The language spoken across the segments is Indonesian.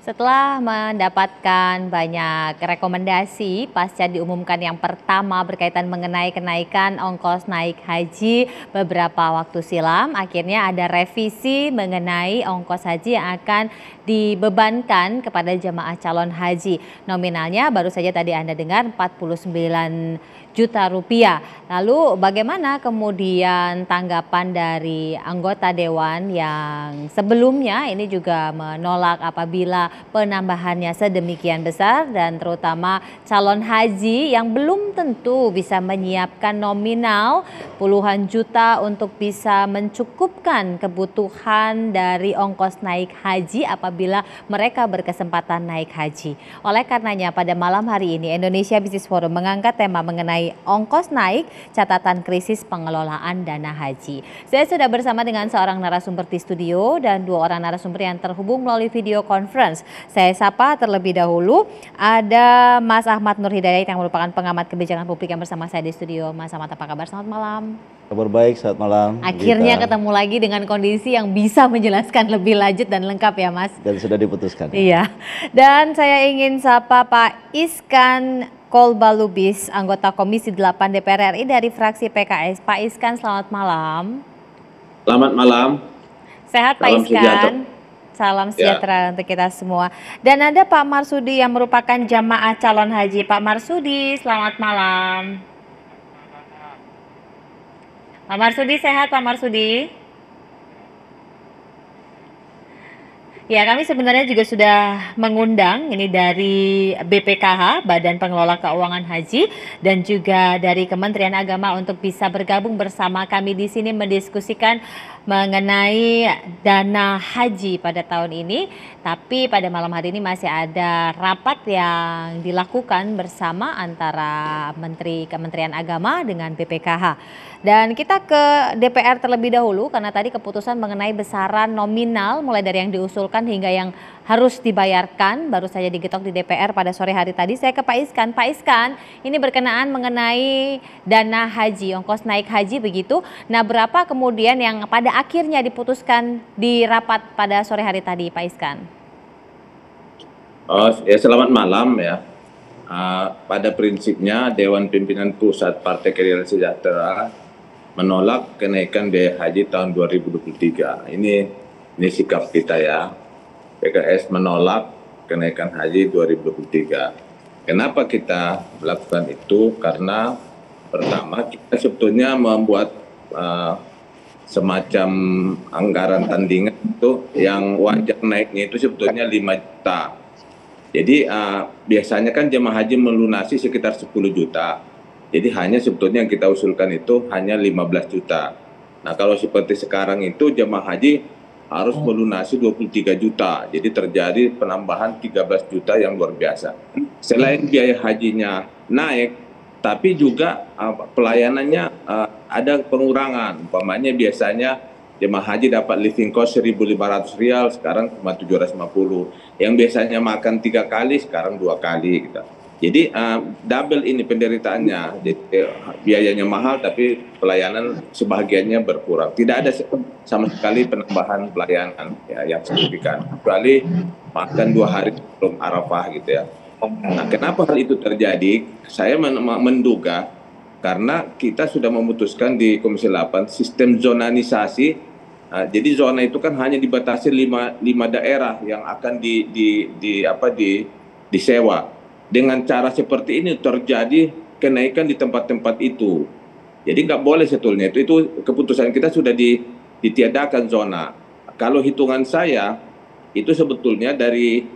Setelah mendapatkan banyak rekomendasi pasca diumumkan yang pertama berkaitan mengenai kenaikan ongkos naik haji beberapa waktu silam, akhirnya ada revisi mengenai ongkos haji yang akan dibebankan kepada jemaah calon haji. Nominalnya baru saja tadi Anda dengar 49 juta rupiah. Lalu bagaimana kemudian tanggapan dari anggota dewan yang sebelumnya ini juga menolak apabila penambahannya sedemikian besar, dan terutama calon haji yang belum tentu bisa menyiapkan nominal puluhan juta untuk bisa mencukupkan kebutuhan dari ongkos naik haji apabila mereka berkesempatan naik haji. Oleh karenanya pada malam hari ini Indonesia Business Forum mengangkat tema mengenai ongkos naik, catatan krisis pengelolaan dana haji. Saya sudah bersama dengan seorang narasumber di studio dan dua orang narasumber yang terhubung melalui video conference. Saya sapa terlebih dahulu, ada Mas Ahmad Nur Hidayat yang merupakan pengamat kebijakan publik yang bersama saya di studio. Mas Ahmad, apa kabar? Selamat malam. Kabar baik, selamat malam. Akhirnya ketemu lagi dengan kondisi yang bisa menjelaskan lebih lanjut dan lengkap ya Mas. Dan sudah diputuskan. Iya, dan saya ingin sapa Pak Iskan Kolbalubis, anggota Komisi 8 DPR RI dari fraksi PKS. Pak Iskan, selamat malam. Selamat malam. Sehat Pak Iskan? Salam sejahtera untuk kita semua. Dan ada Pak Marsudi yang merupakan jamaah calon haji. Pak Marsudi, selamat malam. Pak Marsudi sehat, Pak Marsudi? Ya, kami sebenarnya juga sudah mengundang ini dari BPKH, Badan Pengelola Keuangan Haji, dan juga dari Kementerian Agama untuk bisa bergabung bersama kami di sini mendiskusikan mengenai dana haji pada tahun ini. Tapi pada malam hari ini masih ada rapat yang dilakukan bersama antara Kementerian Agama dengan BPKH. Dan kita ke DPR terlebih dahulu karena tadi keputusan mengenai besaran nominal mulai dari yang diusulkan hingga yang harus dibayarkan baru saja digetok di DPR pada sore hari tadi. Saya ke Pak Iskan. Pak Iskan, ini berkenaan mengenai dana haji, ongkos naik haji begitu. Nah, berapa kemudian yang pada akhirnya diputuskan di rapat pada sore hari tadi, Pak Iskan? Selamat malam ya. Pada prinsipnya Dewan Pimpinan Pusat Partai Keadilan Sejahtera menolak kenaikan biaya haji tahun 2023. Ini sikap kita ya. PKS menolak kenaikan haji 2023. Kenapa kita melakukan itu? Karena pertama kita sebetulnya membuat semacam anggaran tandingan itu yang wajar naiknya itu sebetulnya 5 juta. Jadi biasanya kan jemaah haji melunasi sekitar 10 juta. Jadi hanya sebetulnya yang kita usulkan itu hanya 15 juta. Nah, kalau seperti sekarang itu jemaah haji harus melunasi 23 juta. Jadi terjadi penambahan 13 juta yang luar biasa. Selain biaya hajinya naik, tapi juga pelayanannya ada pengurangan. Umpamanya biasanya jemaah haji dapat living cost 1.500 rial, sekarang cuma 750. Yang biasanya makan 3 kali, sekarang 2 kali gitu. Jadi double ini penderitaannya. Jadi biayanya mahal tapi pelayanan sebahagiannya berkurang. Tidak ada sama sekali penambahan pelayanan ya, yang signifikan. Kecuali makan 2 hari sebelum Arafah gitu ya. Nah, kenapa hal itu terjadi? Saya menduga karena kita sudah memutuskan di Komisi 8 sistem zonanisasi. Jadi zona itu kan hanya dibatasi 5 daerah yang akan disewa. Dengan cara seperti ini terjadi kenaikan di tempat-tempat itu. Jadi nggak boleh sebetulnya itu keputusan kita sudah ditiadakan zona. Kalau hitungan saya itu sebetulnya dari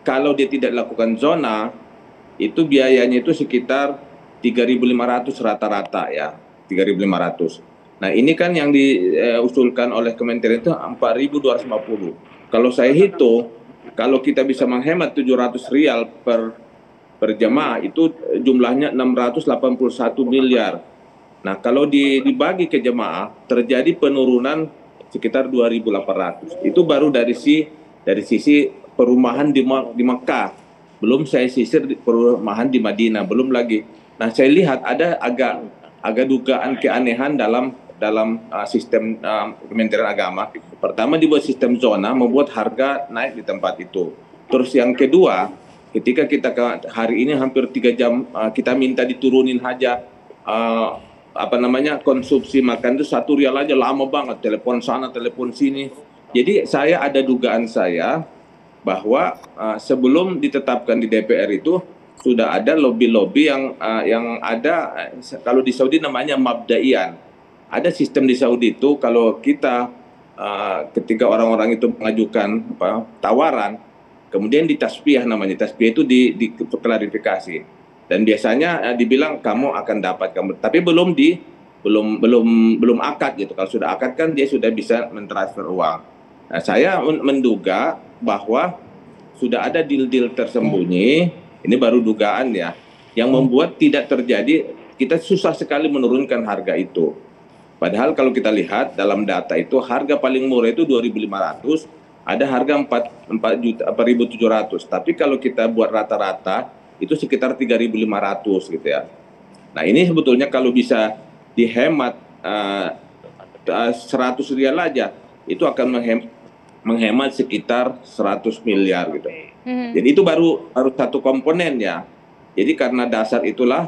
kalau dia tidak lakukan zona itu biayanya itu sekitar 3.500 rata-rata ya, 3.500. Nah, ini kan yang diusulkan oleh Kementerian itu 4.250. Kalau saya hitung, kalau kita bisa menghemat 700 rial per jemaah itu jumlahnya 681 miliar. Nah, kalau dibagi ke jemaah terjadi penurunan sekitar 2.800. Itu baru dari sisi perumahan di Mekah. Belum saya sisir perumahan di Madinah, belum lagi. Nah, saya lihat ada agak dugaan keanehan dalam dalam sistem Kementerian Agama. Pertama dibuat sistem zona, membuat harga naik di tempat itu. Terus yang kedua, ketika kita hari ini hampir 3 jam kita minta diturunin aja konsumsi makan itu 1 rial aja, lama banget, telepon sana telepon sini. Jadi saya ada dugaan saya bahwa sebelum ditetapkan di DPR itu sudah ada lobby-lobby yang ada, kalau di Saudi namanya mabdaian. Ada sistem di Saudi itu kalau kita ketika orang-orang itu mengajukan tawaran, kemudian ditasbih namanya. Tasbih itu diklarifikasi. Dan biasanya dibilang kamu akan dapat tapi belum akad gitu. Kalau sudah akad kan dia sudah bisa mentransfer uang. Nah, saya menduga bahwa sudah ada deal-deal tersembunyi. Ini baru dugaan ya, yang membuat tidak terjadi, kita susah sekali menurunkan harga itu. Padahal kalau kita lihat dalam data itu harga paling murah itu 2.500, ada harga 4.700. Tapi kalau kita buat rata-rata itu sekitar 3.500 gitu ya. Nah ini sebetulnya kalau bisa dihemat 100 rial aja, itu akan menghemat sekitar 100 miliar gitu. Jadi itu baru satu komponen ya. Jadi karena dasar itulah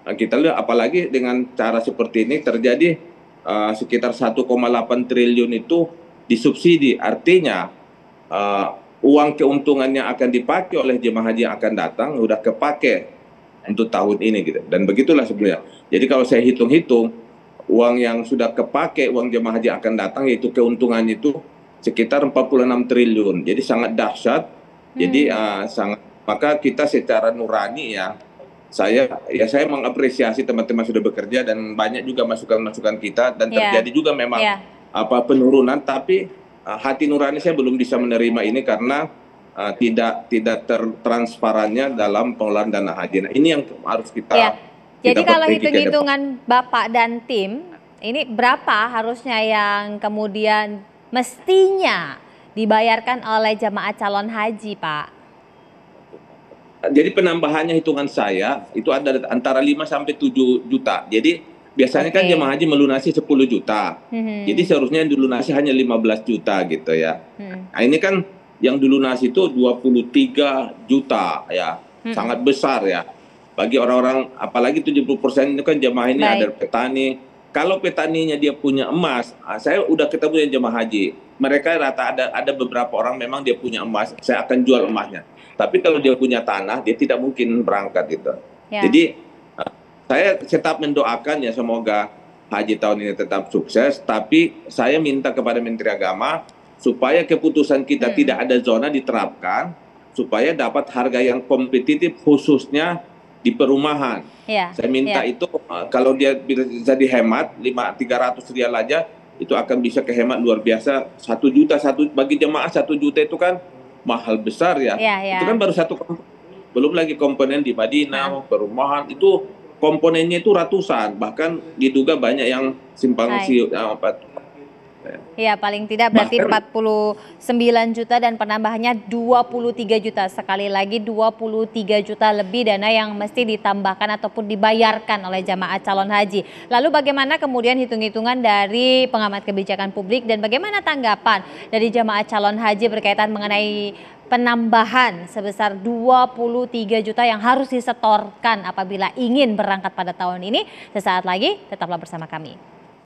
kita lihat, apalagi dengan cara seperti ini terjadi sekitar 1,8 triliun itu disubsidi. Artinya uang keuntungan yang akan dipakai oleh jemaah haji yang akan datang udah kepake untuk tahun ini gitu. Dan begitulah sebenarnya. Jadi kalau saya hitung-hitung uang yang sudah kepake, uang jemaah haji yang akan datang, yaitu keuntungannya itu sekitar 46 triliun. Jadi sangat dahsyat. Jadi maka kita secara nurani ya, saya mengapresiasi teman-teman sudah bekerja dan banyak juga masukan-masukan kita, dan terjadi juga memang penurunan, tapi hati nurani saya belum bisa menerima ini karena tidak tertransparannya dalam pengelolaan dana haji. Nah, ini yang harus kita Jadi kalau hitung-hitungan Bapak dan tim, ini berapa harusnya yang kemudian mestinya dibayarkan oleh jamaah calon haji, Pak? Jadi penambahannya hitungan saya itu ada antara 5 sampai 7 juta. Jadi biasanya kan jamaah haji melunasi 10 juta. Jadi seharusnya yang dilunasi hanya 15 juta gitu ya. Nah ini kan yang dilunasi itu 23 juta ya. Sangat besar ya. Bagi orang-orang, apalagi 70% itu kan jamaah ini ada petani. Kalau petaninya dia punya emas, saya udah ketemu yang jamaah haji. Mereka rata ada beberapa orang memang dia punya emas, saya akan jual emasnya. Tapi kalau dia punya tanah, dia tidak mungkin berangkat gitu. Jadi saya tetap mendoakan ya semoga haji tahun ini tetap sukses. Tapi saya minta kepada Menteri Agama supaya keputusan kita tidak ada zona diterapkan, supaya dapat harga yang kompetitif khususnya di perumahan. Saya minta itu kalau dia bisa dihemat 300 rial aja, itu akan bisa kehemat luar biasa. 1 juta bagi jemaah 1 juta itu kan mahal besar ya. Itu kan baru satu komponen. Belum lagi komponen di Madinah, perumahan itu komponennya itu ratusan, bahkan diduga banyak yang simpang siur. Ya paling tidak berarti 49 juta dan penambahannya 23 juta. Sekali lagi 23 juta lebih dana yang mesti ditambahkan ataupun dibayarkan oleh jamaah calon haji. Lalu bagaimana kemudian hitung-hitungan dari pengamat kebijakan publik dan bagaimana tanggapan dari jamaah calon haji berkaitan mengenai penambahan sebesar 23 juta yang harus disetorkan apabila ingin berangkat pada tahun ini? Sesaat lagi tetaplah bersama kami.